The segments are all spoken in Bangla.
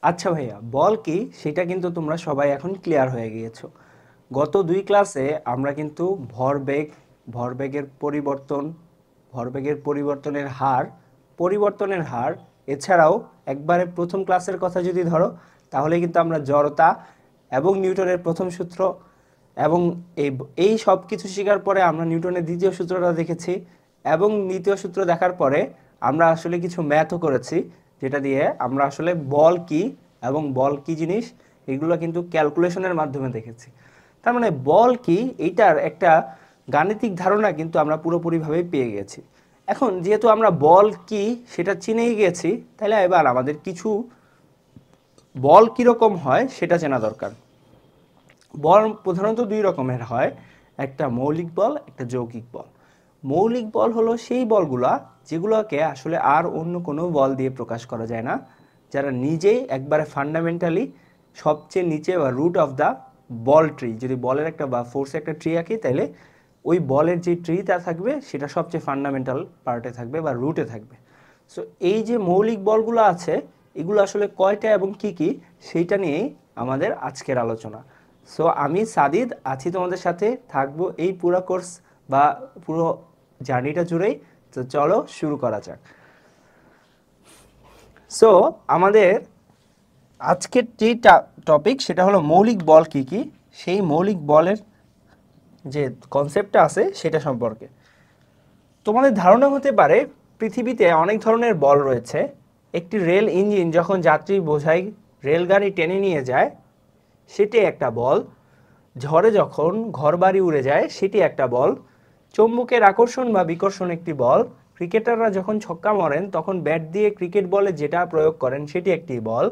আচ্ছা ভাইয়া, বল কি সেটা কিন্তু তোমরা সবাই এখন ক্লিয়ার হয়ে গিয়েছো। গত দুই ক্লাসে আমরা কিন্তু ভরবেগ, ভরবেগের পরিবর্তন, ভরবেগের পরিবর্তনের হার এছাড়াও একবারে প্রথম ক্লাসের কথা যদি ধরো তাহলে কিন্তু আমরা জড়তা এবং নিউটনের প্রথম সূত্র এবং এই এই সব কিছু শেখার পরে আমরা নিউটনের দ্বিতীয় সূত্রটা দেখেছি এবং দ্বিতীয় সূত্র দেখার পরে আমরা আসলে কিছু ম্যাথও করেছি, যেটা দিয়ে আমরা আসলে বল কি এবং বল কি জিনিস এগুলো কিন্তু ক্যালকুলেশনের মাধ্যমে দেখেছি। তার মানে বল কি এইটার একটা গাণিতিক ধারণা কিন্তু আমরা পুরোপুরিভাবে পেয়ে গেছি। এখন যেহেতু আমরা বল কি সেটা চিনেই গেছি, তাহলে এবার আমাদের কিছু বল কীরকম হয় সেটা চেনা দরকার। বল প্রধানত দুই রকমের হয়, একটা মৌলিক বল, একটা যৌগিক বল। মৌলিক বল হলো সেই বলগুলা যেগুলোকে আসলে আর অন্য কোনো বল দিয়ে প্রকাশ করা যায় না, যারা নিজেই একবারে ফান্ডামেন্টালি সবচেয়ে নিচে বা রুট অফ দ্য বল ট্রি, যদি বলের একটা বা ফোর্সে একটা ট্রি আঁকি তাহলে ওই বলের যে ট্রিটা থাকবে সেটা সবচেয়ে ফান্ডামেন্টাল পার্টে থাকবে বা রুটে থাকবে। সো এই যে মৌলিক বলগুলো আছে এগুলো আসলে কয়টা এবং কি কি সেইটা নিয়েই আমাদের আজকের আলোচনা। সো আমি সাদিদ আছি তোমাদের সাথে, থাকবো এই পুরো কোর্স বা পুরো জার্নিটা জুড়েই। তো চলো শুরু করা যাক। সো আমাদের আজকের যে টপিক সেটা হলো মৌলিক বল কি কি, সেই মৌলিক বলের যে কনসেপ্টটা আছে সেটা সম্পর্কে। তোমাদের ধারণা হতে পারে পৃথিবীতে অনেক ধরনের বল রয়েছে। একটি রেল ইঞ্জিন যখন যাত্রী বোঝাই রেলগাড়ি টেনে নিয়ে যায় সেটি একটা বল। ঝড়ে যখন ঘরবাড়ি উড়ে যায় সেটি একটা বল। চৌম্বকের আকর্ষণ বা বিকর্ষণ একটি বল। ক্রিকেটাররা যখন ছক্কা মারেন তখন ব্যাট দিয়ে ক্রিকেট বলে যেটা প্রয়োগ করেন সেটি একটি বল।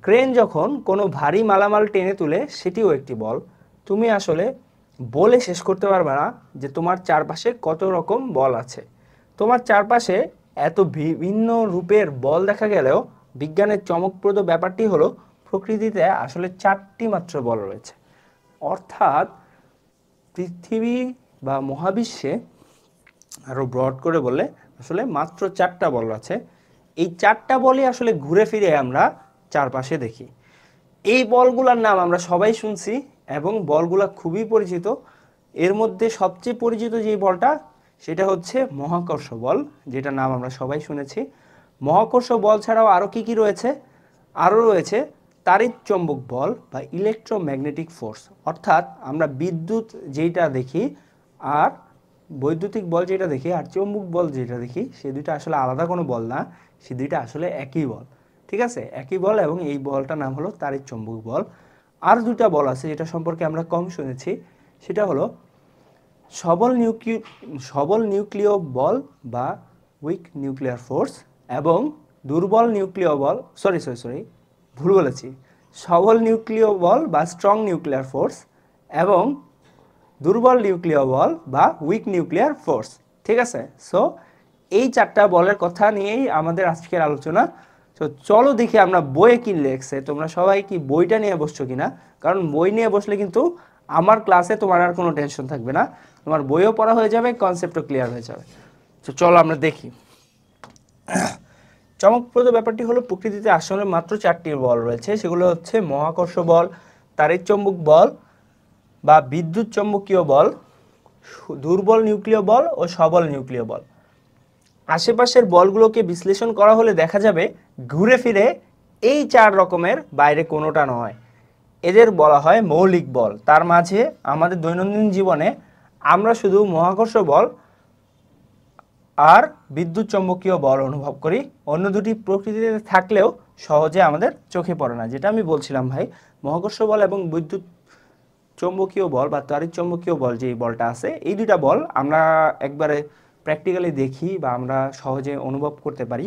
ক্রেন যখন কোনো ভারী মালামাল টেনে তুলে সেটিও একটি বল। তুমি আসলে বলে শেষ করতে পারবে না যে তোমার চারপাশে কত রকম বল আছে। তোমার চারপাশে এত বিভিন্ন রূপের বল দেখা গেলেও বিজ্ঞানের চমকপ্রদ ব্যাপারটি হলো প্রকৃতিতে আসলে চারটি মাত্র বল রয়েছে। অর্থাৎ পৃথিবী বা মহাবিশ্বে আরও ব্রড করে বললে আসলে মাত্র চারটা বল আছে। এই চারটা বলই আসলে ঘুরে ফিরে আমরা চারপাশে দেখি। এই বলগুলোর নাম আমরা সবাই শুনছি এবং বলগুলা খুবই পরিচিত। এর মধ্যে সবচেয়ে পরিচিত যে বলটা সেটা হচ্ছে মহাকর্ষ বল, যেটা নাম আমরা সবাই শুনেছি। মহাকর্ষ বল ছাড়াও আরও কি কি রয়েছে? আরও রয়েছে তাড়িৎ চৌম্বক বল বা ইলেকট্রোম্যাগনেটিক ফোর্স। অর্থাৎ আমরা বিদ্যুৎ যেটা দেখি আর বৈদ্যুতিক বল যেটা দেখি আর চৌম্বক বল যেটা দেখি সে দুইটা আসলে আলাদা কোনো বল না, সে দুইটা আসলে একই বল। ঠিক আছে, একই বল এবং এই বলটার নাম হলো তাড়িৎ চৌম্বক বল। আর দুইটা বল আছে যেটা সম্পর্কে আমরা কম শুনেছি, সেটা হলো সবল নিউক্লিয় বল বা উইক নিউক্লিয়ার ফোর্স এবং দুর্বল নিউক্লিয় বল, সরি ভুল বলেছি, সবল নিউক্লিয় বল বা স্ট্রং নিউক্লিয়ার ফোর্স এবং দুর্বল নিউক্লিয় বল বা উইক নিউক্লিয়ার ফোর্স। ঠিক আছে, সো এই চারটা বলের কথা নিয়েই আমাদের আজকের আলোচনা। তো চলো দেখি আমরা বইয়ে কি লেখছে। তোমরা সবাই কি বইটা নিয়ে বসছো কিনা? কারণ বই নিয়ে বসলে কিন্তু আমার ক্লাসে তোমার আর কোনো টেনশন থাকবে না, তোমার বইও পড়া হয়ে যাবে, কনসেপ্টও ক্লিয়ার হয়ে যাবে। তো চলো আমরা দেখি। চমকপ্রদ ব্যাপারটি হলো প্রকৃতিতে আসলে মাত্র চারটি বল রয়েছে, সেগুলো হচ্ছে মহাকর্ষ বল, তাড়িৎ চৌম্বক বল বা বিদ্যুৎ চৌম্বকীয় বল, দুর্বল নিউক্লিয় বল ও সবল নিউক্লিয় বল। আশেপাশের বলগুলোকে বিশ্লেষণ করা হলে দেখা যাবে ঘুরে ফিরে এই চার রকমের বাইরে কোনোটা নয়। এদের বলা হয় মৌলিক বল। তার মাঝে আমাদের দৈনন্দিন জীবনে আমরা শুধু মহাকর্ষ বল আর বিদ্যুৎ চৌম্বকীয় বল অনুভব করি। অন্য দুটি প্রকৃতিতে থাকলেও সহজে আমাদের চোখে পড়ে না। যেটা আমি বলছিলাম ভাই, মহাকর্ষ বল এবং বিদ্যুৎ চৌম্বকীয় বল বা তাড়িৎ চৌম্বকীয় বল যে বলটা আছে, এই দুইটা বল আমরা একবারে প্র্যাকটিক্যালি দেখি বা আমরা সহজে অনুভব করতে পারি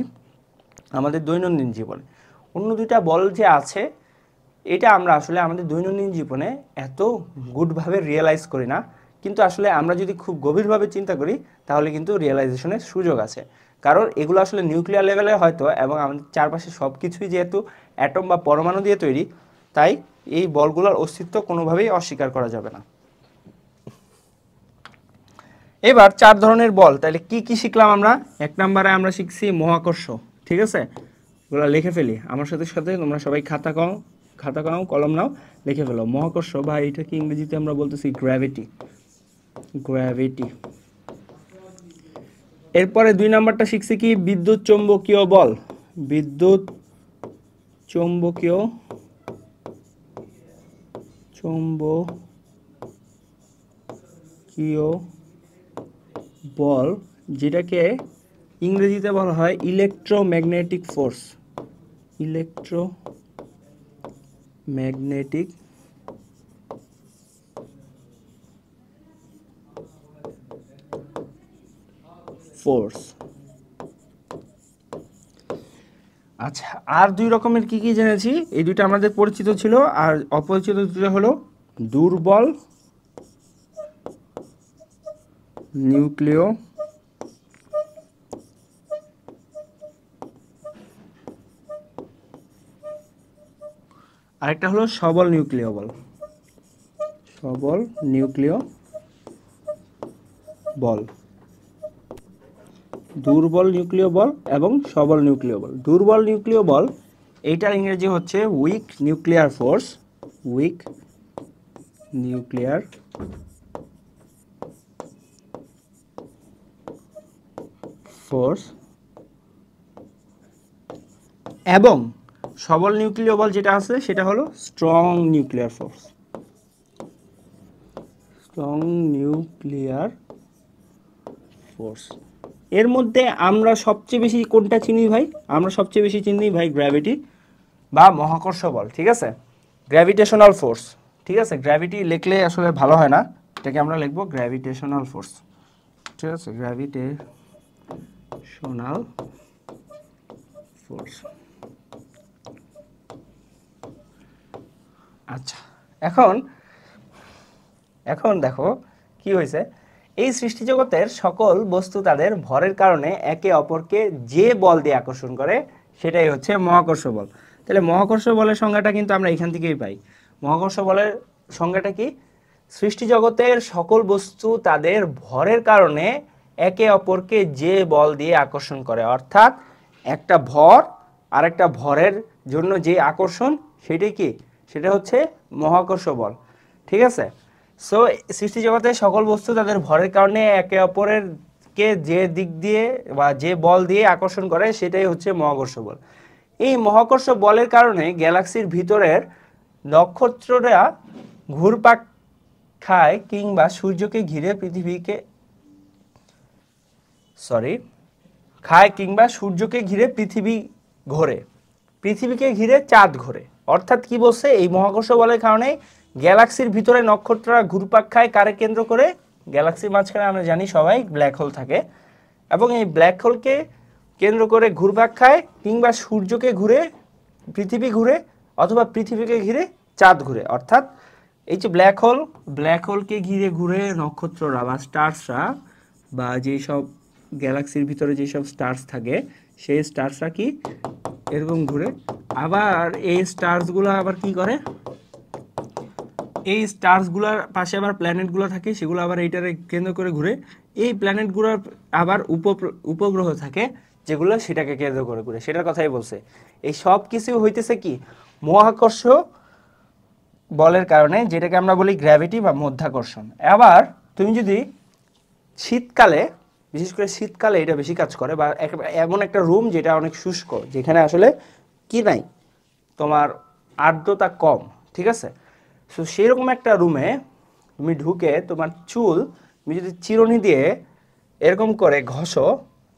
আমাদের দৈনন্দিন জীবনে। অন্য দুইটা বল যে আছে এটা আমরা আসলে আমাদের দৈনন্দিন জীবনে এত গুডভাবে রিয়েলাইজ করি না, কিন্তু আসলে আমরা যদি খুব গভীরভাবে চিন্তা করি তাহলে কিন্তু রিয়েলাইজেশনের সুযোগ আছে। কারণ এগুলো আসলে নিউক্লিয়ার লেভেলে হয়তো এবং আমাদের চারপাশে সব কিছুই যেহেতু অ্যাটম বা পরমাণু দিয়ে তৈরি, তাই এই বলগুলোর অস্তিত্ব কোনোভাবেই অস্বীকার করা যাবে না। এবার চার ধরনের বল, তাহলে কি কি শিখলাম আমরা? এক নম্বরে আমরা শিখছি মহাকর্ষ। ঠিক আছে, এগুলো লিখে ফেলি আমার সাথে সাথে। তোমরা সবাই খাতা নাও, কলম নাও, লিখে ফেলো। মহাকর্ষ বা এটাকে ইংরেজিতে আমরা বলতেছি গ্র্যাভিটি। এরপরে 2 নাম্বারটা শিখছি কি, বিদ্যুৎ চৌম্বকীয় বল। বিদ্যুৎ চৌম্বকীয় বল, যেটাকে ইংরেজিতে বলা হয় ইলেকট্রোম্যাগনেটিক ফোর্স। Electromagnetic force. আচ্ছা, আর 2 রকমের কি কি জেনেছি, এই দুইটা আমাদের পরিচিত ছিল। আর অপরিচিত দুটো হলো দুর্বল নিউক্লিয় আরেকটা হলো সবল নিউক্লিয় বল। দুর্বল নিউক্লিয় বল এবং সবল নিউক্লিয় বল। দুর্বল নিউক্লিয় বল এইটার ইংরেজি হচ্ছে উইক নিউক্লিয়ার ফোর্স। এবং সবল নিউক্লিয় বল যেটা আছে সেটা হলো স্ট্রং নিউক্লিয়ার ফোর্স। এর মধ্যে আমরা সবচেয়ে বেশি কোনটা চিনি ভাই? আমরা সবচেয়ে বেশি চিনি ভাই গ্র্যাভিটি বা মহাকর্ষ বল। ঠিক আছে, গ্র্যাভিটেশনাল ফোর্স। ঠিক আছে, গ্র্যাভিটি লিখলে আসলে ভালো হয় না, এটাকে আমরা লিখবো গ্র্যাভিটেশনাল ফোর্স। ঠিক আছে, গ্র্যাভিটেশনাল ফোর্স। আচ্ছা, এখন দেখো কি হয়েছে। এই সৃষ্টি জগতের সকল বস্তু তাদের ভরের কারণে একে অপরকে যে বল দিয়ে আকর্ষণ করে সেটাই হচ্ছে মহাকর্ষ বল। তাহলে মহাকর্ষ বলের সংজ্ঞাটা কিন্তু আমরা এখান থেকেই পাই। মহাকর্ষ বলের সংজ্ঞাটা কি? সৃষ্টি জগতের সকল বস্তু তাদের ভরের কারণে একে অপরকে যে বল দিয়ে আকর্ষণ করে, অর্থাৎ একটা ভর আর একটা ভরের জন্য যে আকর্ষণ সেটাই কি, সেটা হচ্ছে মহাকর্ষ বল। ঠিক আছে, সো সৃষ্টি জগতের সকল বস্তু তাদের ভরের কারণে একে অপরের কে যে দিক দিয়ে বা যে বল দিয়ে আকর্ষণ করে সেটাই হচ্ছে মহাকর্ষ বল। এই মহাকর্ষ বলের কারণে গ্যালাক্সির ভিতরের নক্ষত্ররা ঘুরপাক খায় কিংবা সূর্যকে ঘিরে পৃথিবী ঘোরে, পৃথিবীকে ঘিরে চাঁদ ঘোরে। অর্থাৎ কি বলছে, এই মহাকর্ষ বলের কারণে গ্যালাক্সির ভিতরে নক্ষত্ররা ঘুরপাক খায় কারে কেন্দ্র করে? গ্যালাক্সির মাঝখানে আমরা জানি সবাই ব্ল্যাক হোল থাকে, এবং এই ব্ল্যাক হোলকে কেন্দ্র করে ঘুরপাক খায়, কিংবা সূর্যকে ঘুরে পৃথিবী ঘুরে, অথবা পৃথিবীকে ঘিরে চাঁদ ঘুরে। অর্থাৎ এই যে ব্ল্যাক হোলকে ঘিরে ঘুরে নক্ষত্ররা বা স্টার্সরা, বা যেসব গ্যালাক্সির ভিতরে যেসব স্টার্স থাকে সেই স্টার্সরা কি এরকম ঘুরে। আবার এই স্টার্সগুলো আবার কি করে, এই স্টার্সগুলোর পাশে আবার প্ল্যানেটগুলো থাকে, সেগুলো আবার এইটারে কেন্দ্র করে ঘুরে। এই প্ল্যানেটগুলোর আবার উপগ্রহ থাকে যেগুলো সেটাকে কেন্দ্র করে ঘুরে, সেটার কথাই বলছে। এই সব কিছু হইতেছে কি মহাকর্ষ বলের কারণে, যেটাকে আমরা বলি গ্র্যাভিটি বা মাধ্যাকর্ষণ। আবার তুমি যদি শীতকালে, বিশেষ করে শীতকালে এটা বেশি কাজ করে, বা এমন একটা রুম যেটা অনেক শুষ্ক, যেখানে আসলে কি নাই, তোমার আর্দ্রতা কম, ঠিক আছে, সো সেরকম একটা রুমে তুমি ঢুকে তোমার চুল তুমি যদি চিরুনি দিয়ে এরকম করে ঘষো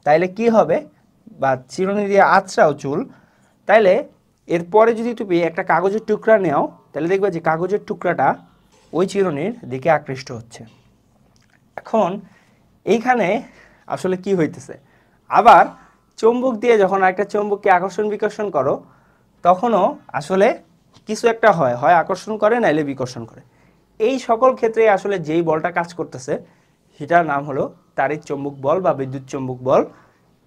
তাইলে কি হবে, বা চিরুনি দিয়ে আঁচড়াও চুল, তাইলে এরপরে যদি তুমি একটা কাগজের টুকরা নেও তাহলে দেখবে যে কাগজের টুকরাটা ওই চিরুনির দিকে আকৃষ্ট হচ্ছে। এখন এইখানে আসলে কি হইতেছে, আবার চুম্বক দিয়ে যখন একটা চুম্বককে আকর্ষণ বিকর্ষণ করো তখনও আসলে কিছু একটা হয়, হয় আকর্ষণ করে নাইলে বিকর্ষণ করে। এই সকল ক্ষেত্রে আসলে যেই বলটা কাজ করতেছে সেটার নাম হলো তাড়িৎ চৌম্বক বল বা বিদ্যুৎ চৌম্বক বল।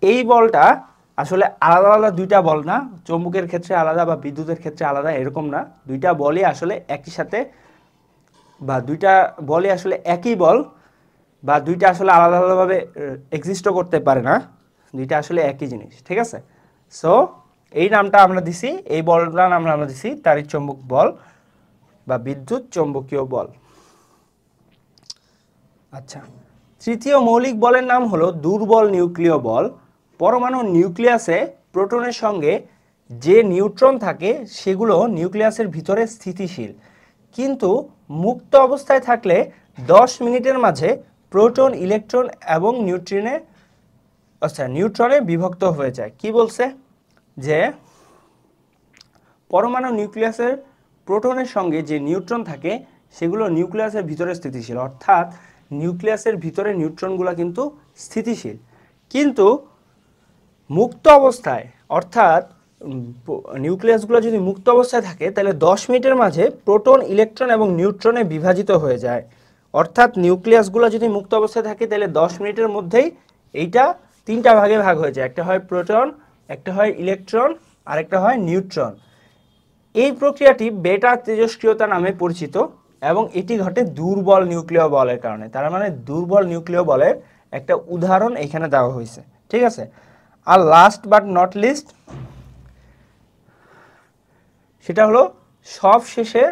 এই বলটা আসলে আলাদা আলাদা দুইটা বল না, চৌম্বকের ক্ষেত্রে আলাদা বা বিদ্যুতের ক্ষেত্রে আলাদা এরকম না, দুইটা বলই আসলে একই সাথে, বা দুইটা বলই আসলে একই বল, বা দুইটা আসলে আলাদা আলাদাভাবে এক্সিস্টও করতে পারে না, দুইটা আসলে একই জিনিস। ঠিক আছে, সো এই নামটা আমরা দিছি, এই বলটার নাম আমরা দিছি তাড়িৎ-চৌম্বক বল বা বিদ্যুৎ চৌম্বকীয় বল। আচ্ছা, তৃতীয় মৌলিক বলের নাম হলো দুর্বল নিউক্লিয় বল। পরমাণু নিউক্লিয়াসে প্রোটনের সঙ্গে যে নিউট্রন থাকে সেগুলো নিউক্লিয়াসের ভিতরে স্থিতিশীল, কিন্তু মুক্ত অবস্থায় থাকলে 10 মিনিটের মাঝে প্রোটন, ইলেকট্রন এবং নিউট্রনে বিভক্ত হয়ে যায়। কি বলছে? যে পরমাণু নিউক্লিয়াসের প্রোটনের সঙ্গে যে নিউট্রন থাকে সেগুলো নিউক্লিয়াসের ভিতরে স্থিতিশীল, অর্থাৎ নিউক্লিয়াসের ভিতরে নিউট্রনগুলো কিন্তু স্থিতিশীল, কিন্তু মুক্ত অবস্থায়, অর্থাৎ নিউক্লিয়াসগুলো যদি মুক্ত অবস্থায় থাকে তাহলে 10 মিনিটের মাঝে প্রোটন, ইলেকট্রন এবং নিউট্রনে বিভাজিত হয়ে যায়। অর্থাৎ নিউক্লিয়াসগুলো যদি মুক্ত অবস্থায় থাকে তাহলে 10 মিনিটের মধ্যেই এইটা 3টা ভাগে ভাগ হয়ে যায়। একটা হয় প্রোটন, একটা হয় ইলেকট্রন, আর একটা হয় নিউট্রন। এই প্রক্রিয়াটি বেটা তেজস্ক্রিয়তা নামে পরিচিত এবং এটি ঘটে দুর্বল নিউক্লিয় বলের কারণে। তার মানে দুর্বল নিউক্লিয় বলের একটা উদাহরণ এখানে দেওয়া হয়েছে। ঠিক আছে, আর লাস্ট বাট নট লিস্ট, সেটা হলো সব শেষের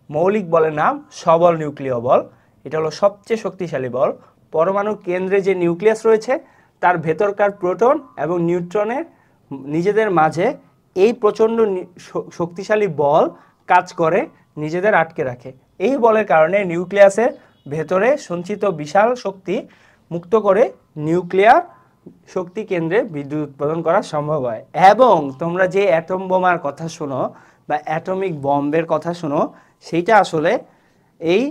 মৌলিক বলের নাম সবল নিউক্লিয় বল। এটা হলো সবচেয়ে শক্তিশালী বল। পরমাণু কেন্দ্রে যে নিউক্লিয়াস রয়েছে তার ভেতরকার প্রোটন এবং নিউট্রনের নিজেদের মাঝে এই প্রচণ্ড শক্তিশালী বল কাজ করে, নিজেদের আটকে রাখে। এই বলের কারণে নিউক্লিয়াসের ভেতরে সঞ্চিত বিশাল শক্তি মুক্ত করে নিউক্লিয়ার শক্তি কেন্দ্রে বিদ্যুৎ উৎপাদন করা সম্ভব হয়। এবং তোমরা যে অ্যাটম বোমার কথা শোনো বা অ্যাটমিক বম্বের কথা শোনো, সেইটা আসলে এই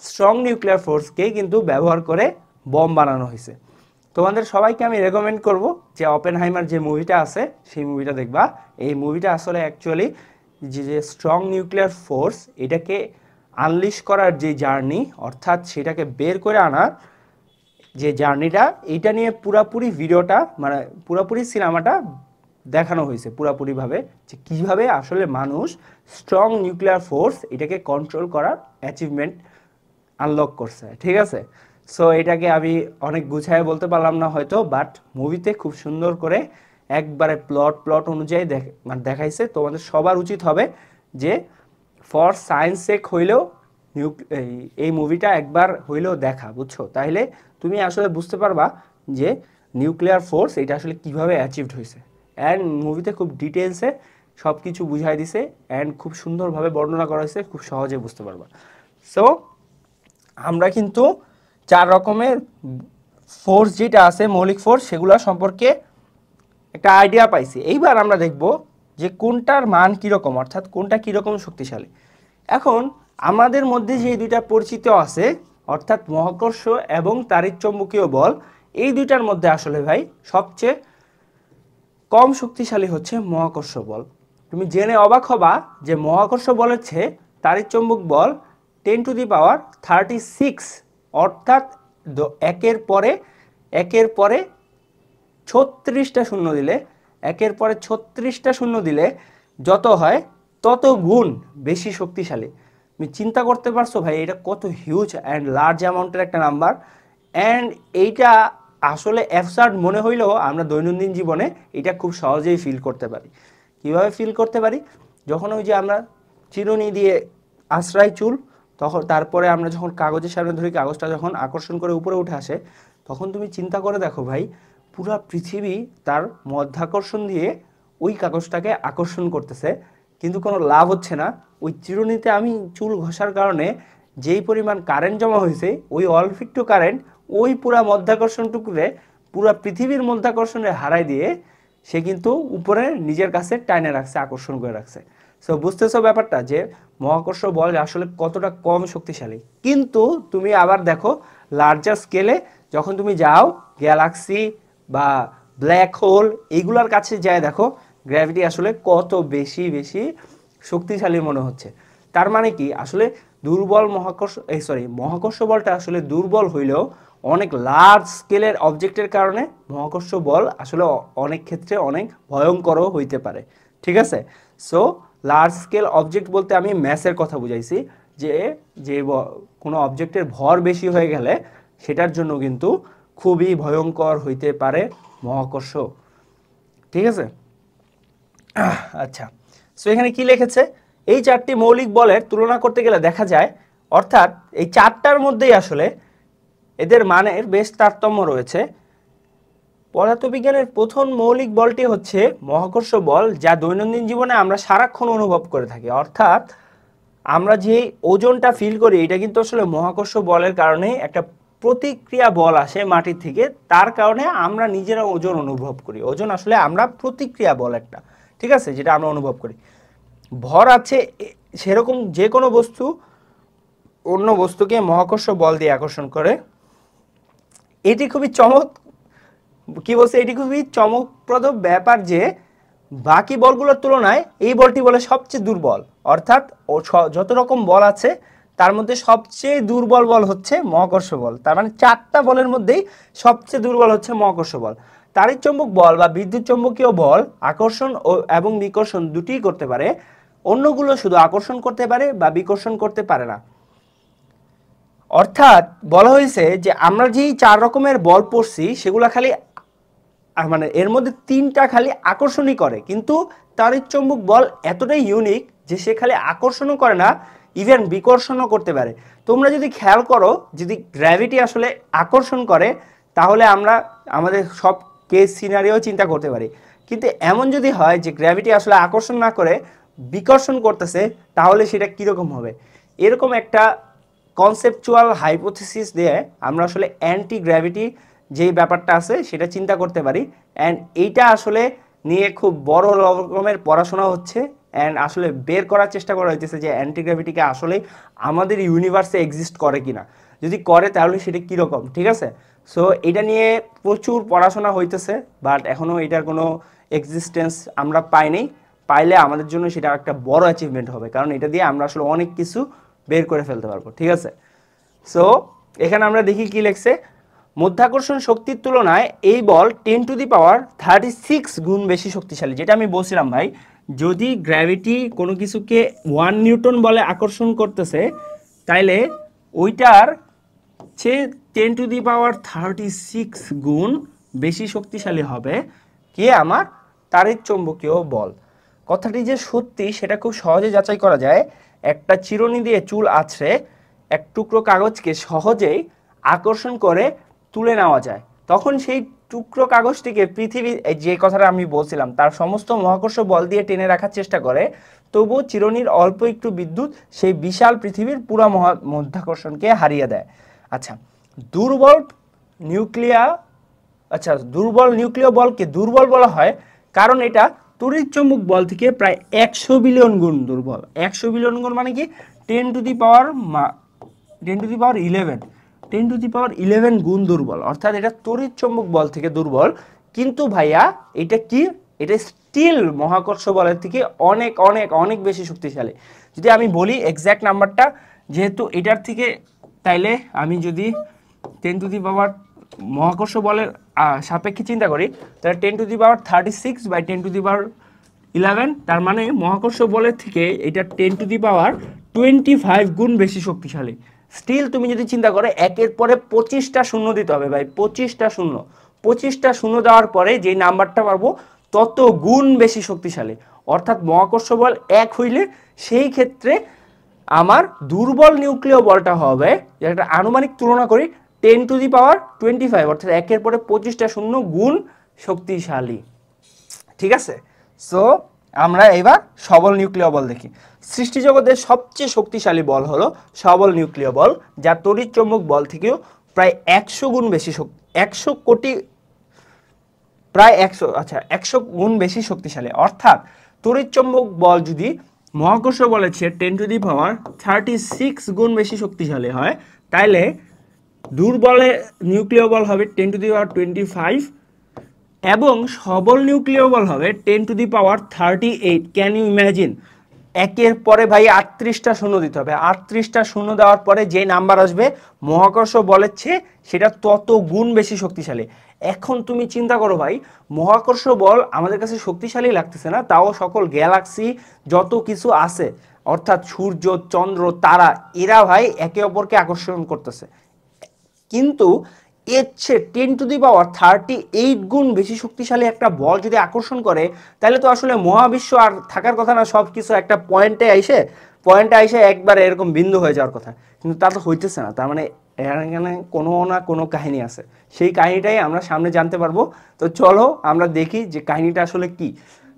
স্ট্রং নিউক্লিয়ার ফোর্সকেই কিন্তু ব্যবহার করে বম বানানো হয়েছে। তোমাদের সবাইকে আমি রেকমেন্ড করব যে অপেনহাইমার যে মুভিটা আছে সেই মুভিটা দেখবা। এই মুভিটা আসলে অ্যাকচুয়ালি যে স্ট্রং নিউক্লিয়ার ফোর্স এটাকে আনলিশ করার যে জার্নি, অর্থাৎ সেটাকে বের করে আনার যে জার্নিটা, এইটা নিয়ে পুরাপুরি ভিডিওটা মানে পুরাপুরি সিনেমাটা দেখানো হয়েছে পুরাপুরিভাবে, যে কীভাবে আসলে মানুষ স্ট্রং নিউক্লিয়ার ফোর্স এটাকে কন্ট্রোল করার অ্যাচিভমেন্ট আনলক করছে। ঠিক আছে, সো এটাকে আমি অনেক গুছায় বলতে পারলাম না হয়তো, বাট মুভিতে খুব সুন্দর করে একবারে প্লট অনুযায়ী মানে দেখাইছে। তোমাদের সবার উচিত হবে যে ফর সায়েন্স সেক হইলেও এই মুভিটা একবার হইলেও দেখা, বুঝছো? তাহলে তুমি আসলে বুঝতে পারবা যে নিউক্লিয়ার ফোর্স এটা আসলে কিভাবে অ্যাচিভড হয়েছে। অ্যান্ড মুভিতে খুব ডিটেলসে সব কিছু বুঝাই দিছে অ্যান্ড খুব সুন্দরভাবে বর্ণনা করা হয়েছে, খুব সহজে বুঝতে পারবা। সো আমরা কিন্তু 4 রকমের ফোর্স যেটা আছে মৌলিক ফোর্স সেগুলো সম্পর্কে একটা আইডিয়া পাইছি। এইবার আমরা দেখব যে কোনটার মান কীরকম, অর্থাৎ কোনটা কীরকম শক্তিশালী। এখন আমাদের মধ্যে যে দুইটা পরিচিত আছে, অর্থাৎ মহাকর্ষ এবং তাড়িৎ-চৌম্বকীয় বল, এই দুইটার মধ্যে আসলে ভাই সবচেয়ে কম শক্তিশালী হচ্ছে মহাকর্ষ বল। তুমি জেনে অবাক হবা যে মহাকর্ষ বলের চেয়ে তাড়িৎ-চৌম্বক বল 10⁻36, অর্থাৎ একের পরে 36টা শূন্য দিলে, একের পরে 36টা শূন্য দিলে যত হয় তত গুণ বেশি শক্তিশালী। তুমি চিন্তা করতে পারছো ভাই এটা কত হিউজ অ্যান্ড লার্জ অ্যামাউন্টের একটা নাম্বার। অ্যান্ড এইটা আসলে অ্যাবসার্ড মনে হইলেও আমরা দৈনন্দিন জীবনে এটা খুব সহজেই ফিল করতে পারি। কীভাবে ফিল করতে পারি? যখন ওই যে আমরা চিরুনি দিয়ে আশ্রয় চুল, তখন তারপরে আমরা যখন কাগজের সামনে ধরি, কাগজটা যখন আকর্ষণ করে উপরে উঠে আসে, তখন তুমি চিন্তা করে দেখো ভাই পুরা পৃথিবী তার মধ্যাকর্ষণ দিয়ে ওই কাগজটাকে আকর্ষণ করতেছে, কিন্তু কোনো লাভ হচ্ছে না। ওই চিরুনিতে আমি চুল ঘষার কারণে যেই পরিমাণ কারেন্ট জমা হয়েছে, ওই অল্প একটু কারেন্ট ওই পুরা মধ্যাকর্ষণটুকুরে পুরা পৃথিবীর মধ্যাকর্ষণে হারাই দিয়ে সে কিন্তু উপরে নিজের কাছে টাইনে রাখছে, আকর্ষণ করে রাখছে। সো বুঝতেছো ব্যাপারটা যে মহাকর্ষ বল আসলে কতটা কম শক্তিশালী। কিন্তু তুমি আবার দেখো লার্জার স্কেলে যখন তুমি যাও গ্যালাক্সি বা ব্ল্যাক হোল এইগুলোর কাছে যায় দেখো গ্র্যাভিটি আসলে কত বেশি শক্তিশালী মনে হচ্ছে। তার মানে কি আসলে মহাকর্ষ বলটা আসলে দুর্বল হইলেও অনেক লার্জ স্কেলের অবজেক্টের কারণে মহাকর্ষ বল আসলে অনেক ক্ষেত্রে অনেক ভয়ঙ্করও হইতে পারে। ঠিক আছে, সো লার্জ স্কেল অবজেক্ট বলতে আমি ম্যাসের কথা বুঝাইছি, যে কোনো অবজেক্টের ভর বেশি হয়ে গেলে সেটার জন্য কিন্তু খুবই ভয়ঙ্কর হইতে পারে মহাকর্ষ। ঠিক আছে, আচ্ছা, সো এখানে কি লিখেছে, এই চারটি মৌলিক বলের তুলনা করতে গেলে দেখা যায়, অর্থাৎ এই চারটার মধ্যেই আসলে এদের মানের বেশ তারতম্য রয়েছে। পদার্থবিজ্ঞানের প্রথম মৌলিক বলটি হচ্ছে মহাকর্ষ বল, যা দৈনন্দিন জীবনে আমরা সারাক্ষণ অনুভব করে থাকি। অর্থাৎ আমরা যে ওজনটা ফিল করি, এটা কিন্তু আসলে মহাকর্ষ বলের কারণে একটা প্রতিক্রিয়া বল আসে মাটির থেকে, তার কারণে আমরা নিজেরা ওজন অনুভব করি। ওজন আসলে আমরা প্রতিক্রিয়া বল একটা, ঠিক আছে, যেটা আমরা অনুভব করি। ভর আছে সেরকম যে কোনো বস্তু অন্য বস্তুকে মহাকর্ষ বল দিয়ে আকর্ষণ করে। এটি খুবই চমকপ্রদ ব্যাপার যে বাকি বলগুলোর তুলনায় এই বলটি বলে সবচেয়ে দুর্বল। অর্থাৎ যত রকম বল আছে তার মধ্যে সবচেয়ে দুর্বল বল হচ্ছে মহাকর্ষ বল। তার মানে চারটা বলের মধ্যেই সবচেয়ে দুর্বল হচ্ছে মহাকর্ষ বল। তাড়িৎচুম্বক বল বা বিদ্যুৎ চৌম্বকীয় বল আকর্ষণ এবং বিকর্ষণ দুটিই করতে পারে, অন্যগুলো শুধু আকর্ষণ করতে পারে বা বিকর্ষণ করতে পারে না। অর্থাৎ বলা হয়েছে যে আমরা যেই চার রকমের বল পড়ছি সেগুলো খালি মানে এর মধ্যে তিনটা খালি আকর্ষণই করে, কিন্তু তাড়িৎচুম্বক বল এতটাই ইউনিক যে সে খালি আকর্ষণও করে না, ইভেন বিকর্ষণও করতে পারে। তোমরা যদি খেয়াল করো, যদি গ্র্যাভিটি আসলে আকর্ষণ করে তাহলে আমরা আমাদের সব কেস সিনারিও চিন্তা করতে পারি, কিন্তু এমন যদি হয় যে গ্র্যাভিটি আসলে আকর্ষণ না করে বিকর্ষণ করতেছে, তাহলে সেটা কীরকম হবে? এরকম একটা কনসেপচুয়াল হাইপোথিসিস দিয়ে আমরা আসলে অ্যান্টি গ্র্যাভিটি যেই ব্যাপারটা আছে সেটা চিন্তা করতে পারি। অ্যান্ড এইটা আসলে নিয়ে খুব বড় রকমের পড়াশোনা হচ্ছে, অ্যান্ড আসলে বের করার চেষ্টা করা হইতেছে যে অ্যান্টি গ্র্যাভিটিকে আসলে আমাদের ইউনিভার্সে এক্সিস্ট করে কিনা, যদি করে তাহলে সেটা কীরকম, ঠিক আছে। সো এটা নিয়ে প্রচুর পড়াশোনা হইতেছে, বাট এখনও এটার কোনো এক্সিস্টেন্স আমরা পাইনি। পাইলে আমাদের জন্য সেটা একটা বড় অ্যাচিভমেন্ট হবে, কারণ এটা দিয়ে আমরা আসলে অনেক কিছু বের করে ফেলতে পারবো, ঠিক আছে। সো এখানে আমরা দেখি কি লিখছে, মধ্যাকর্ষণ শক্তির তুলনায় এই বল 10⁻36 গুণ বেশি শক্তিশালী। যেটা আমি বলছিলাম ভাই, যদি গ্র্যাভিটি কোনো কিছুকে 1 নিউটন বলে আকর্ষণ করতেছে, তাইলে ওইটার চেয়ে 10⁻36 গুণ বেশি শক্তিশালী হবে কি আমার তাড়িৎচুম্বকীয় বল। কথাটি যে সত্যি সেটা খুব সহজে যাচাই করা যায়। একটা চিরুনি দিয়ে চুল আঁচড়ে এক টুকরো কাগজকে সহজেই আকর্ষণ করে তুলে নেওয়া যায়, তখন সেই টুকরো কাগজটিকে পৃথিবী, যে কথাটা আমি বলছিলাম, তার সমস্ত মহাকর্ষ বল দিয়ে টেনে রাখার চেষ্টা করে, তবুও চিরুনির অল্প একটু বিদ্যুৎ সেই বিশাল পৃথিবীর পুরো মধ্যাকর্ষণকে হারিয়ে দেয়। আচ্ছা, দুর্বল নিউক্লিয় বলকে দুর্বল বলা হয় কারণ এটা তড়িৎচুম্বক বল থেকে প্রায় 100 বিলিয়ন গুণ দুর্বল। 100 বিলিয়ন গুণ মানে কি 10⁻11 গুণ দুর্বল। অর্থাৎ এটা তড়িৎচুম্বক বল থেকে দুর্বল, কিন্তু ভাইয়া এটা কি, এটা স্টিল মহাকর্ষ বলের থেকে অনেক অনেক অনেক বেশি শক্তিশালী। যদি আমি বলি এক্স্যাক্ট নাম্বারটা, যেহেতু এটার থেকে, তাইলে আমি যদি 10⁻, মহাকর্ষ বলের সাপেক্ষে চিন্তা করি, তাহলে 10⁻36 বাই 10⁻11, তার মানে মহাকর্ষ বলের থেকে এটা 10⁻25 গুণ বেশি শক্তিশালী। স্টিল তুমি যদি চিন্তা করো, একের পরে 25টা শূন্য দিতে হবে ভাই, 25টা শূন্য দেওয়ার পরে যে নাম্বারটা পারবো তত গুণ বেশি শক্তিশালী। অর্থাৎ মহাকর্ষ বল 1 হইলে সেই ক্ষেত্রে আমার দুর্বল নিউক্লিয় বলটা হবে, যেটা আনুমানিক তুলনা করি, 10⁻25, অর্থাৎ একের পরে 25টা শূন্য গুণ শক্তিশালী, ঠিক আছে। সো আমরা এবার সবল নিউক্লিয় বল দেখি। সৃষ্টিজগতের সবচেয়ে শক্তিশালী বল হলো সবল নিউক্লিয় বল, যা তড়িৎচুম্বক বল থেকেও প্রায় 100 গুণ বেশি 100 গুণ বেশি শক্তিশালী। অর্থাৎ তড়িৎচুম্বক বল যদি মহাকর্ষ বলের চেয়ে 10⁻36 গুণ বেশি শক্তিশালী হয়, তাইলে দুর্বলের নিউক্লিয় বল হবে 10⁻25 এবং সবল নিউক্লিয় বল হবে 10⁻38। Can you imagine? একের পরে ভাই 38টা শূন্য দিতে হবে। 38টা শূন্য দেওয়ার পরে যে নাম্বার আসবে মহাকর্ষ বলের চেয়ে সেটা তত গুণ বেশি শক্তিশালী। এখন তুমি চিন্তা করো ভাই, মহাকর্ষ বল আমাদের কাছে শক্তিশালী লাগতেছে না, তাও সকল গ্যালাক্সি যত কিছু আছে, অর্থাৎ সূর্য, চন্দ্র, তারা, এরা ভাই একে অপরকে আকর্ষণ করতেছে। কিন্তু এর চেয়ে 10⁻38 গুণ বেশি শক্তিশালী একটা বল যদি আকর্ষণ করে, তাহলে তো আসলে মহাবিশ্ব আর থাকার কথা না, সব কিছু একটা পয়েন্টে আইসে একবারে এরকম বিন্দু হয়ে যাওয়ার কথা, কিন্তু তা তো হইতেছে না। তার মানে এখানে কোনো না কোনো কাহিনী আছে, সেই কাহিনীটাই আমরা সামনে জানতে পারবো। তো চলো আমরা দেখি যে কাহিনীটা আসলে কি।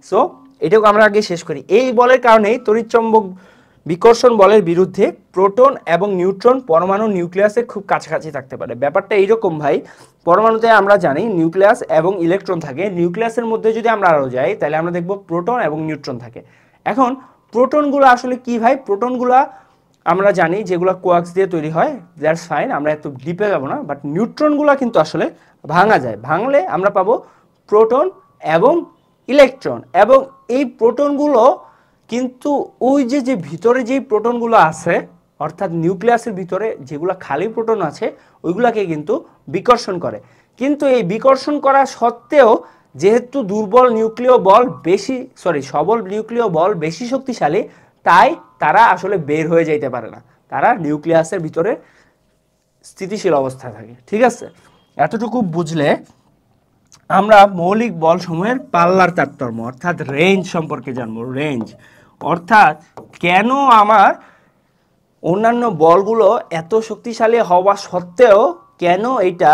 সো এটাকে আমরা আগে শেষ করি। এই বলের কারণেই তড়িৎচম্বক বিকর্ষণ বলের বিরুদ্ধে প্রোটন এবং নিউট্রন পরমাণু নিউক্লিয়াসের খুব কাছাকাছি থাকতে পারে। ব্যাপারটা এইরকম ভাই, পরমাণুতে আমরা জানি নিউক্লিয়াস এবং ইলেকট্রন থাকে, নিউক্লিয়াসের মধ্যে যদি আমরা আরও যাই তাহলে আমরা দেখব প্রোটন এবং নিউট্রন থাকে। এখন প্রোটনগুলো আসলে কি ভাই, প্রোটনগুলো আমরা জানি যেগুলো কোয়াক্স দিয়ে তৈরি হয়, দ্যাটস ফাইন, আমরা এত ডিপে যাবো না। বাট নিউট্রনগুলো কিন্তু আসলে ভাঙা যায়, ভাঙলে আমরা পাবো প্রোটন এবং ইলেকট্রন। এবং এই প্রোটনগুলো কিন্তু ওই যে ভিতরে যেই প্রোটনগুলো আছে, অর্থাৎ নিউক্লিয়াসের ভিতরে যেগুলো খালি প্রোটন আছে ওইগুলাকে কিন্তু বিকর্ষণ করে। কিন্তু এই বিকর্ষণ করা সত্ত্বেও যেহেতু সবল নিউক্লিয় বল বেশি শক্তিশালী, তাই তারা আসলে বের হয়ে যাইতে পারে না, তারা নিউক্লিয়াসের ভিতরে স্থিতিশীল অবস্থায় থাকে। ঠিক আছে, এতটুকু বুঝলে আমরা মৌলিক বল সমূহের পাল্লার তারতম্য অর্থাৎ রেঞ্জ সম্পর্কে জানবো। রেঞ্জ অর্থাৎ কেন আমার অন্যান্য বলগুলো এত শক্তিশালী হওয়া সত্ত্বেও কেন এটা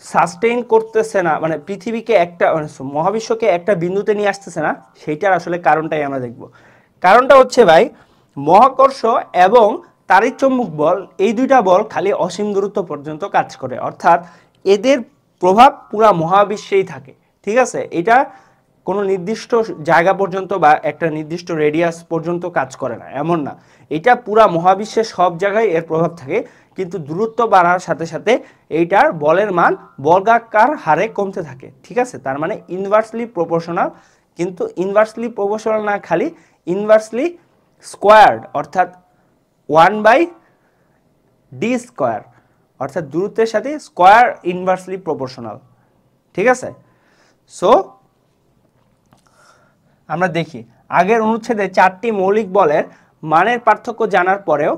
সাস্টেইন করতেছে না, মানে পৃথিবীকে একটা মহাবিশ্বকে একটা বিন্দুতে নিয়ে আসতেছে না, সেইটার আসলে কারণটাই আমরা দেখব। কারণটা হচ্ছে ভাই, মহাকর্ষ এবং তাড়িৎচম্বক বল, এই দুইটা বল খালি অসীম দূরত্ব পর্যন্ত কাজ করে, অর্থাৎ এদের প্রভাব পুরা মহাবিশ্বেই থাকে। ঠিক আছে, এটা কোনো নির্দিষ্ট জায়গা পর্যন্ত বা একটা নির্দিষ্ট রেডিয়াস পর্যন্ত কাজ করে না, এমন না, এটা পুরা মহাবিশ্বের সব জায়গায় এর প্রভাব থাকে। কিন্তু দূরত্ব বাড়ার সাথে সাথে এইটার বলের মান বর্গাকার হারে কমতে থাকে। ঠিক আছে, তার মানে ইনভার্সলি প্রপোর্শনাল, কিন্তু ইনভার্সলি প্রপোর্শনাল না, খালি ইনভার্সলি স্কোয়ার্ড, অর্থাৎ 1/d², অর্থাৎ দূরত্বের সাথে স্কোয়ার ইনভার্সলি প্রপোর্শনাল। ঠিক আছে, সো আমরা দেখি আগের অনুচ্ছেদে 4টি মৌলিক বলের মানের পার্থক্য জানার পরেও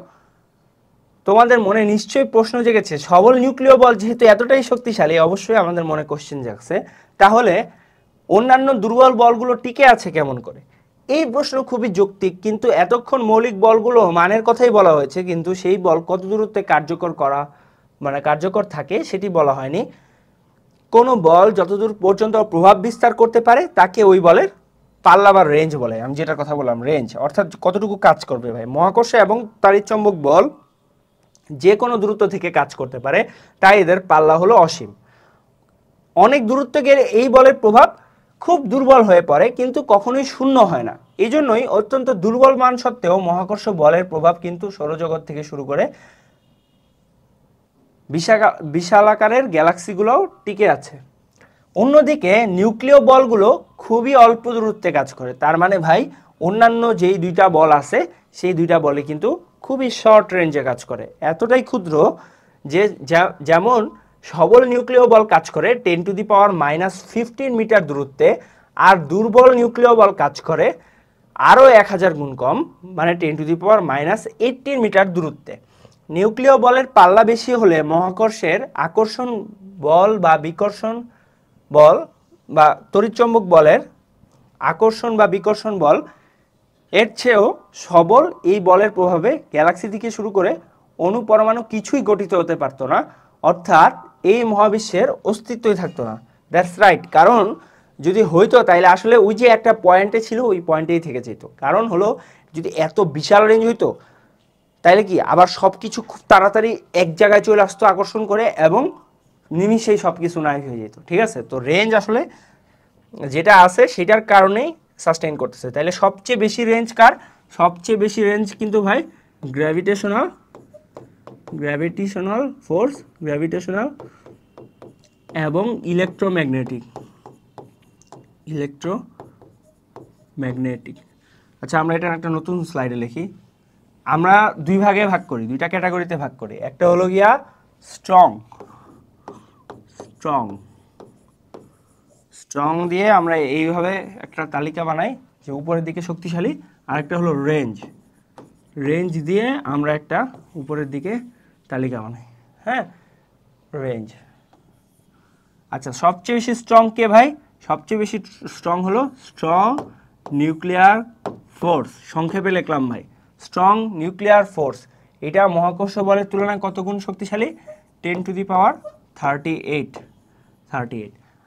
তোমাদের মনে নিশ্চয়ই প্রশ্ন জেগেছে, সবল নিউক্লিয় বল যেহেতু এতটাই শক্তিশালী, অবশ্যই আমাদের মনে কোশ্চেন জাগছে, তাহলে অন্যান্য দুর্বল বলগুলো টিকে আছে কেমন করে? এই প্রশ্ন খুবই যৌক্তিক, কিন্তু এতক্ষণ মৌলিক বলগুলো মানের কথাই বলা হয়েছে, কিন্তু সেই বল কত দূরত্বে কার্যকর থাকে সেটি বলা হয়নি। কোনো বল যতদূর পর্যন্ত প্রভাব বিস্তার করতে পারে তাকে ওই বলের পাল্লা বা রেঞ্জ বলে। আমি যেটা কথা বললাম রেঞ্জ, অর্থাৎ কতটুকু কাজ করবে ভাই। মহাকর্ষ এবং তাড়িৎচম্বক বল যে কোনো দূরত্ব থেকে কাজ করতে পারে, তাই এদের পাল্লা হলো অসীম। অনেক দূরত্ব গেলে এই বলের প্রভাব খুব দুর্বল হয়ে পড়ে, কিন্তু কখনোই শূন্য হয় না। এই জন্যই অত্যন্ত দুর্বল মান সত্ত্বেও মহাকর্ষ বলের প্রভাব কিন্তু সৌরজগৎ থেকে শুরু করে বিশালাকারের গ্যালাক্সিগুলোও টিকে আছে। অন্যদিকে নিউক্লিয় বলগুলো খুবই অল্প দূরত্বে কাজ করে। তার মানে ভাই অন্যান্য যেই দুইটা বল আছে সেই দুইটা বলে কিন্তু খুবই শর্ট রেঞ্জে কাজ করে, এতটাই ক্ষুদ্র যে যেমন সবল নিউক্লিয় বল কাজ করে 10⁻⁻15 মিটার দূরত্বে, আর দুর্বল নিউক্লিয় বল কাজ করে আরও 1000 গুণ কম, মানে 10⁻⁻18 মিটার দূরত্বে। নিউক্লিয় বলের পাল্লা বেশি হলে মহাকর্ষের আকর্ষণ বল বা বিকর্ষণ বল বা তড়িৎচম্বক বলের আকর্ষণ বা বিকর্ষণ বল এর চেয়েও সবল এই বলের প্রভাবে গ্যালাক্সি থেকে শুরু করে অণু পরমাণু কিছুই গঠিত হতে পারতো না, অর্থাৎ এই মহাবিশ্বের অস্তিত্বই থাকতো না। দ্যাটস রাইট, কারণ যদি হইতো তাইলে আসলে ওই যে একটা পয়েন্টে ছিল ওই পয়েন্টেই থেকে যেত। কারণ হলো যদি এত বিশাল রেঞ্জ হইতো তাইলে কি আবার সব কিছু খুব তাড়াতাড়ি এক জায়গায় চলে আসতো আকর্ষণ করে এবং নিমিষেই সব কিছু নাই হয়ে যেত। ঠিক আছে, তো রেঞ্জ আসলে যেটা আছে সেটার কারণেই সাস্টেইন করতেছে। তাইলে সবচেয়ে বেশি রেঞ্জ কার? সবচেয়ে বেশি রেঞ্জ কিন্তু ভাই গ্র্যাভিটেশনাল ফোর্স, গ্র্যাভিটেশনাল এবং ইলেকট্রোম্যাগনেটিক। আচ্ছা, আমরা এটা একটা নতুন স্লাইডে লিখি। আমরা দুই ভাগে ভাগ করি, দুইটা ক্যাটাগরিতে ভাগ করি। একটা হলো গিয়া স্ট্রং দিয়ে আমরা এইভাবে একটা তালিকা বানাই যে উপরের দিকে শক্তিশালী, আর একটা হলো রেঞ্জ দিয়ে আমরা একটা উপরের দিকে তালিকা বানাই। হ্যাঁ, রেঞ্জ। আচ্ছা, সবচেয়ে বেশি স্ট্রং কে ভাই? সবচেয়ে বেশি স্ট্রং হলো স্ট্রং নিউক্লিয়ার ফোর্স। সংক্ষেপে লিখলাম ভাই, স্ট্রং নিউক্লিয়ার ফোর্স। এটা মহাকর্ষ বলের তুলনায় কত গুণ শক্তিশালী? 10⁻38।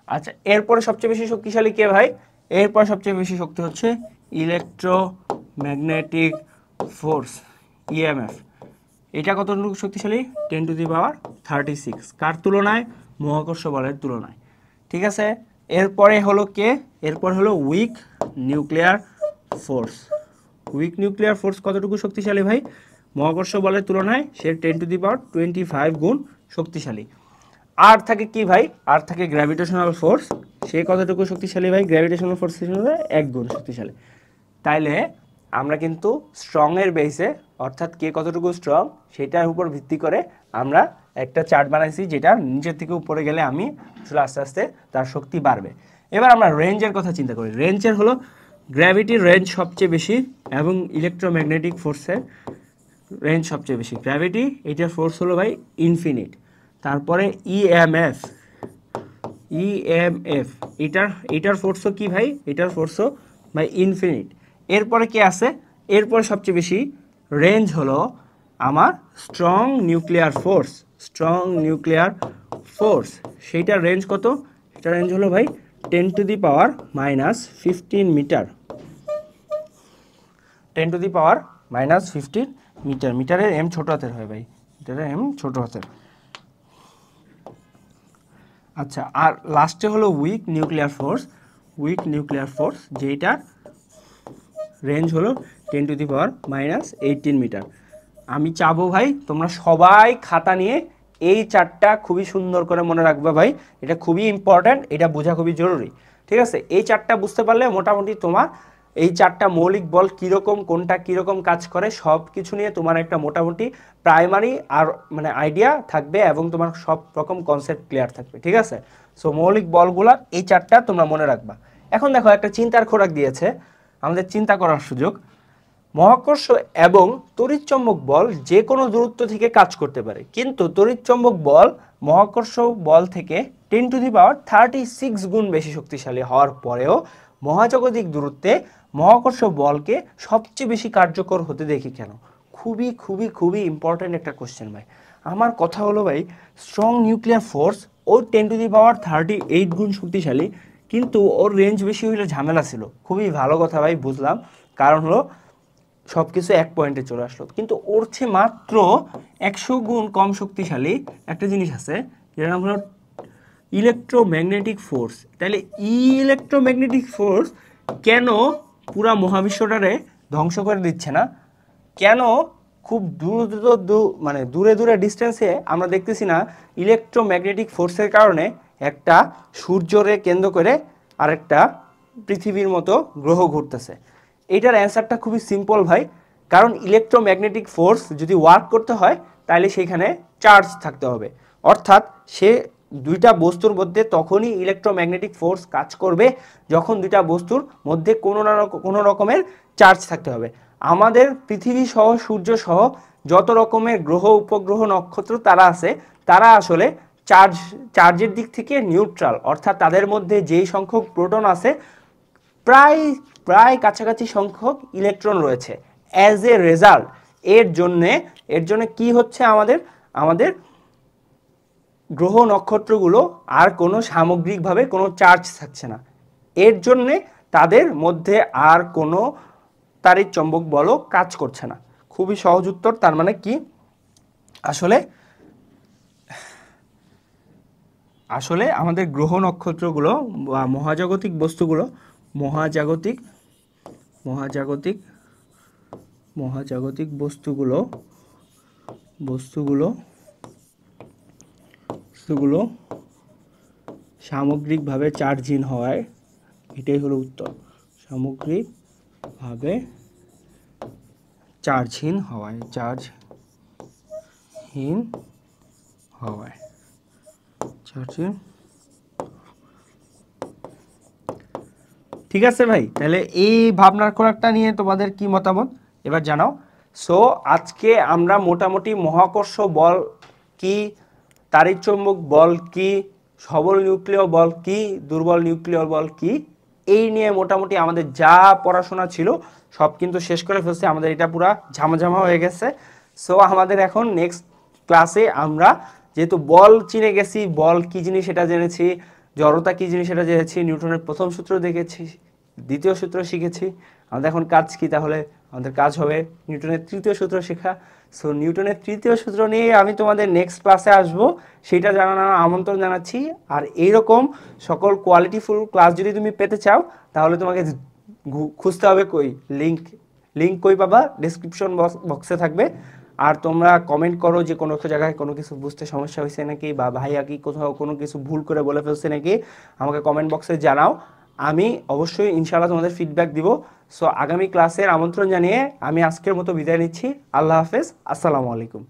আচ্ছা, এরপরে সবচেয়ে বেশি শক্তিশালী কে ভাই? এরপর সবচেয়ে বেশি শক্তি হচ্ছে ইলেকট্রোম্যাগনেটিক ফোর্স, ইএমএফ। এটা কতটুকু শক্তিশালী? 10⁻36। কার তুলনায়? মহাকর্ষ বলের তুলনায়। ঠিক আছে, এরপরে হলো কে? এরপর হলো week nuclear force. Week nuclear force কতটুকু শক্তিশালী ভাই? মহাকর্ষ বলের তুলনায় সে 10⁻25 গুণ শক্তিশালী। আর থাকে কি ভাই? আর থাকে গ্র্যাভিটেশনাল ফোর্স। সে কতটুকু শক্তিশালী ভাই? গ্র্যাভিটেশনাল ফোর্স হিসেবে 1 গুণ শক্তিশালী। তাইলে আমরা কিন্তু স্ট্রং এর বেসে, অর্থাৎ কে কতটুকু স্ট্রং সেটার উপর ভিত্তি করে আমরা একটা চার্ট বানাইছি, যেটা নিচের থেকে উপরে গেলে আমি আসলে আস্তে আস্তে তার শক্তি বাড়বে। এবার আমরা রেঞ্জের কথা চিন্তা করি। রেঞ্জের হলো গ্র্যাভিটির রেঞ্জ সবচেয়ে বেশি এবং ইলেকট্রোম্যাগনেটিক ফোর্সের রেঞ্জ সবচেয়ে বেশি। গ্র্যাভিটি, এটার ফোর্স হলো ভাই ইনফিনিট। তারপরে ইএমএফ, এটার ফোর্সও কি ভাই? এটার ফোর্সও ভাই ইনফিনিট। এরপরে কি আছে? এরপরে সবচেয়ে বেশি রেঞ্জ হলো আমার স্ট্রং নিউক্লিয়ার ফোর্স। সেইটার রেঞ্জ কত? সেটার রেঞ্জ হলো ভাই 10⁻⁻15 মিটার। 10⁻⁻15 মিটার। মিটারের এম ছোট হাতের হয় ভাই, মিটারের এম ছোট হাতের। আচ্ছা, আর লাস্টে হলো উইক নিউক্লিয়ার ফোর্স, যেটার রেঞ্জ হলো 10⁻18 মিটার। আমি চাবো ভাই তোমরা সবাই খাতা নিয়ে এই চারটা খুবই সুন্দর করে মনে রাখবে ভাই। এটা খুবই ইম্পর্ট্যান্ট, এটা বোঝা খুবই জরুরি। ঠিক আছে, এই চারটা বুঝতে পারলে মোটামুটি তোমার এই চারটা মৌলিক বল কীরকম, কোনটা কীরকম কাজ করে, সব কিছু নিয়ে তোমার একটা মোটামুটি প্রাইমারি আর মানে আইডিয়া থাকবে এবং তোমার সব রকম কনসেপ্ট ক্লিয়ার থাকবে। ঠিক আছে, সো মৌলিক বলগুলা এই চারটা তোমরা মনে রাখবা। এখন দেখো, একটা চিন্তার খোরাক দিয়েছে, আমাদের চিন্তা করার সুযোগ। মহাকর্ষ এবং তড়িৎচম্বক বল যে কোনো দূরত্ব থেকে কাজ করতে পারে, কিন্তু তড়িৎচম্বক বল মহাকর্ষ বল থেকে 10⁻36 গুণ বেশি শক্তিশালী হওয়ার পরেও মহাজাগতিক দূরত্বে মহাকর্ষ বলকে সবচেয়ে বেশি কার্যকর হতে দেখি কেন? খুবই খুবই খুবই ইম্পর্ট্যান্ট একটা কোশ্চেন ভাই। আমার কথা হলো ভাই, স্ট্রং নিউক্লিয়ার ফোর্স ওর 10⁻38 গুণ শক্তিশালী, কিন্তু ওর রেঞ্জ বেশি হইলে ঝামেলা ছিল। খুবই ভালো কথা ভাই, বুঝলাম। কারণ হলো সব কিছু এক পয়েন্টে চলে আসলো, কিন্তু ওর চেয়ে মাত্র 100 গুণ কম শক্তিশালী একটা জিনিস আছে, যেটার নাম হলো ইলেকট্রোম্যাগনেটিক ফোর্স। তাহলে ইলেকট্রোম্যাগনেটিক ফোর্স কেন পুরা মহাবিশ্বটারে ধ্বংস করে দিচ্ছে না? কেন খুব দূরে দূরে ডিস্টেন্সে আমরা দেখতেছি না ইলেকট্রোম্যাগনেটিক ফোর্সের কারণে একটা সূর্যরে কেন্দ্র করে আরেকটা পৃথিবীর মতো গ্রহ ঘুরতেছে? এটার অ্যান্সারটা খুবই সিম্পল ভাই। কারণ ইলেকট্রোম্যাগনেটিক ফোর্স যদি ওয়ার্ক করতে হয় তাহলে সেখানে চার্জ থাকতে হবে, অর্থাৎ সে দুইটা বস্তুর মধ্যে তখনই ইলেকট্রোম্যাগনেটিক ফোর্স কাজ করবে যখন দুইটা বস্তুর মধ্যে কোনো রকমের চার্জ থাকতে হবে। আমাদের পৃথিবী সহ সূর্য সহ যত রকমের গ্রহ, উপগ্রহ, নক্ষত্র তারা আছে, তারা আসলে চার্জের দিক থেকে নিউট্রাল, অর্থাৎ তাদের মধ্যে যেই সংখ্যক প্রোটন আছে প্রায় কাছাকাছি সংখ্যক ইলেকট্রন রয়েছে। অ্যাজ এ রেজাল্ট এর জন্য কি হচ্ছে, আমাদের গ্রহ নক্ষত্রগুলো আর কোনো সামগ্রিকভাবে কোনো চার্জ থাকছে না। এর জন্যে তাদের মধ্যে আর কোনো তাড়িৎচম্বক বলও কাজ করছে না। খুবই সহজ উত্তর। তার মানে কি, আসলে আমাদের গ্রহ নক্ষত্রগুলো বা মহাজাগতিক বস্তুগুলো মহাজাগতিক বস্তুগুলো সামগ্রিকভাবে চার্জহীন হওয়ায়, এটাই হলো উত্তর, সামগ্রিকভাবে চার্জহীন হওয়ায়। ঠিক আছে ভাই, তাহলে এই ভাবনার খোরাকটা নিয়ে তোমাদের কি মতামত এবার জানাও। সো আজকে আমরা মোটামুটি মহাকর্ষ বল কি, তাড়িৎ-চৌম্বক বল কি, সবল নিউক্লিয় বল কি, দুর্বল নিউক্লিয় বল কি, এই নিয়ে মোটামুটি আমাদের যা পড়াশোনা ছিল সব কিন্তু শেষ করে ফেলছে। আমাদের এটা পুরা ঝামাঝামা হয়ে গেছে। সো আমাদের এখন নেক্সট ক্লাসে আমরা যেহেতু বল চিনে গেছি, বল কি জিনিস সেটা জেনেছি, জড়তা কি জিনিস সেটা জেনেছি, নিউটনের প্রথম সূত্র দেখেছি, দ্বিতীয় সূত্র শিখেছি, আমাদের এখন কাজ কি? তাহলে আমাদের কাজ হবে নিউটনের তৃতীয় সূত্র শেখা। সো নিউটনের তৃতীয় সূত্র নিয়ে আমি তোমাদের নেক্সট ক্লাসে আসবো, সেটা জানানোর আমন্ত্রণ জানাচ্ছি। আর এইরকম সকল কোয়ালিটিফুল ক্লাস যদি তুমি পেতে চাও তাহলে তোমাকে খুঁজতে হবে কই, লিঙ্ক কই পাবা? ডিসক্রিপশন বক্সে থাকবে। আর তোমরা কমেন্ট করো যে কোনো জায়গায় কোনো কিছু বুঝতে সমস্যা হয়েছে নাকি, বা ভাইয়া কি কোথাও কোনো কিছু ভুল করে বলে ফেলছে নাকি, আমাকে কমেন্ট বক্সে জানাও। আমি অবশ্যই ইনশাআল্লাহ তোমাদের ফিডব্যাক দিব। সো আগামী ক্লাসের আমন্ত্রণ জানিয়ে আমি আজকের মতো বিদায় নিচ্ছি। আল্লাহ হাফেজ, আসসালামু আলাইকুম।